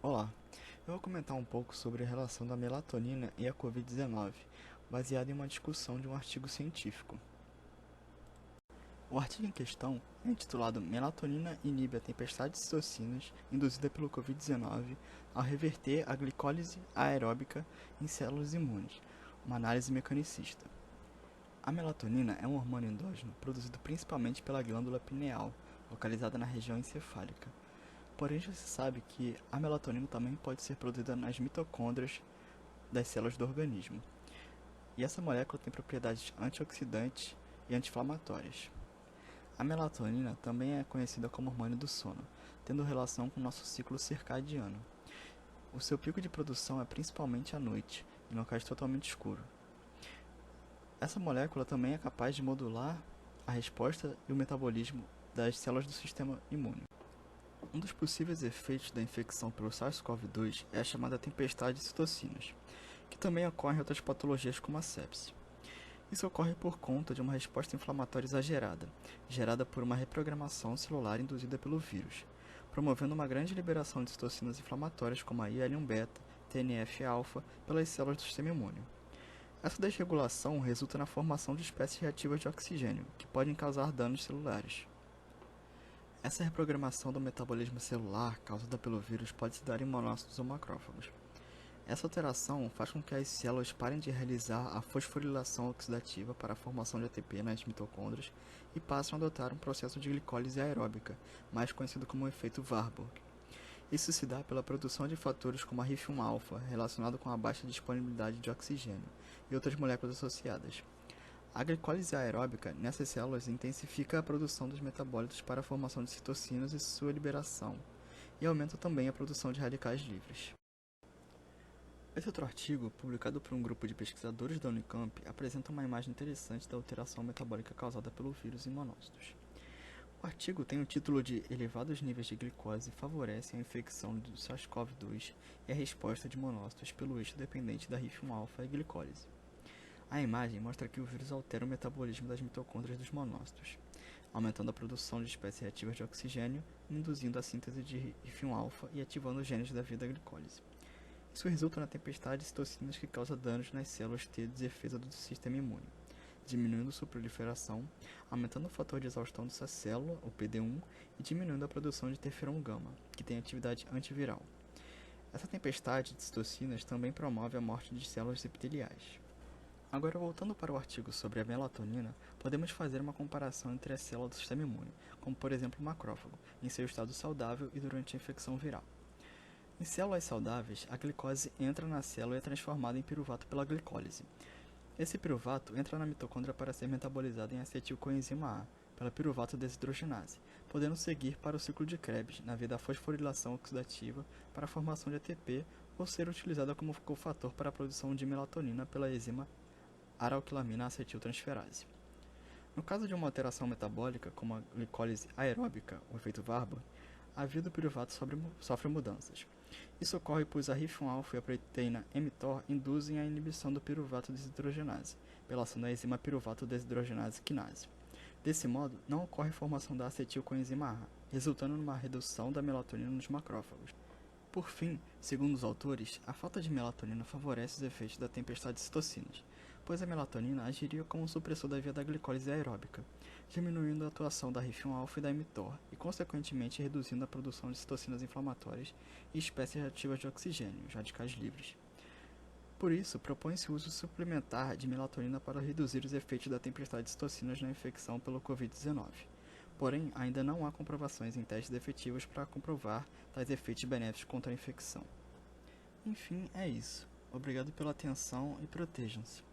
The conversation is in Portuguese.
Olá, eu vou comentar um pouco sobre a relação da melatonina e a Covid-19, baseado em uma discussão de um artigo científico. O artigo em questão é intitulado Melatonina inibe a tempestade de citocinas induzida pelo Covid-19 ao reverter a glicólise aeróbica em células imunes, uma análise mecanicista. A melatonina é um hormônio endógeno produzido principalmente pela glândula pineal, localizada na região encefálica. Porém, já se sabe que a melatonina também pode ser produzida nas mitocôndrias das células do organismo. E essa molécula tem propriedades antioxidantes e anti-inflamatórias. A melatonina também é conhecida como hormônio do sono, tendo relação com o nosso ciclo circadiano. O seu pico de produção é principalmente à noite, em locais totalmente escuros. Essa molécula também é capaz de modular a resposta e o metabolismo das células do sistema imune. Um dos possíveis efeitos da infecção pelo SARS-CoV-2 é a chamada tempestade de citocinas, que também ocorre em outras patologias como a sepse. Isso ocorre por conta de uma resposta inflamatória exagerada, gerada por uma reprogramação celular induzida pelo vírus, promovendo uma grande liberação de citocinas inflamatórias como a IL-1-beta, TNF-alfa, pelas células do sistema imune. Essa desregulação resulta na formação de espécies reativas de oxigênio, que podem causar danos celulares. Essa reprogramação do metabolismo celular causada pelo vírus pode se dar em monócitos ou macrófagos. Essa alteração faz com que as células parem de realizar a fosforilação oxidativa para a formação de ATP nas mitocôndrias e passem a adotar um processo de glicólise aeróbica, mais conhecido como efeito Warburg. Isso se dá pela produção de fatores como a RIF1-alfa, relacionado com a baixa disponibilidade de oxigênio, e outras moléculas associadas. A glicólise aeróbica nessas células intensifica a produção dos metabólitos para a formação de citocinas e sua liberação, e aumenta também a produção de radicais livres. Esse outro artigo, publicado por um grupo de pesquisadores da Unicamp, apresenta uma imagem interessante da alteração metabólica causada pelo vírus em monócitos. O artigo tem o título de Elevados níveis de glicose favorecem a infecção do SARS-CoV-2 e a resposta de monócitos pelo eixo dependente da RIF1-alfa e glicólise. A imagem mostra que o vírus altera o metabolismo das mitocôndrias dos monócitos, aumentando a produção de espécies reativas de oxigênio, induzindo a síntese de RIF1-alfa e ativando os genes da via da glicólise. Isso resulta na tempestade de citocinas que causa danos nas células T de defesa do sistema imune, diminuindo sua proliferação, aumentando o fator de exaustão dessa célula, o PD-1, e diminuindo a produção de interferon gama, que tem atividade antiviral. Essa tempestade de citocinas também promove a morte de células epiteliais. Agora, voltando para o artigo sobre a melatonina, podemos fazer uma comparação entre as células do sistema imune, como por exemplo o macrófago, em seu estado saudável e durante a infecção viral. Em células saudáveis, a glicose entra na célula e é transformada em piruvato pela glicólise. Esse piruvato entra na mitocôndria para ser metabolizado em acetilcoenzima A, pela piruvato desidrogenase, podendo seguir para o ciclo de Krebs, na via da fosforilação oxidativa para a formação de ATP ou ser utilizada como cofator para a produção de melatonina pela enzima aralquilamina acetiltransferase. No caso de uma alteração metabólica, como a glicólise aeróbica, o efeito Warburg, a via do piruvato sofre mudanças. Isso ocorre pois a RIF1-alfa e a proteína mTOR induzem a inibição do piruvato desidrogenase, pela ação da enzima piruvato desidrogenase quinase. Desse modo, não ocorre formação da acetilcoenzima A, resultando numa redução da melatonina nos macrófagos. Por fim, segundo os autores, a falta de melatonina favorece os efeitos da tempestade de citocinas, pois a melatonina agiria como um supressor da via da glicólise aeróbica, diminuindo a atuação da RIF1-alfa e da mTOR e, consequentemente, reduzindo a produção de citocinas inflamatórias e espécies reativas de oxigênio, os radicais livres. Por isso, propõe-se o uso suplementar de melatonina para reduzir os efeitos da tempestade de citocinas na infecção pelo Covid-19. Porém, ainda não há comprovações em testes efetivos para comprovar tais efeitos benéficos contra a infecção. Enfim, é isso. Obrigado pela atenção e protejam-se.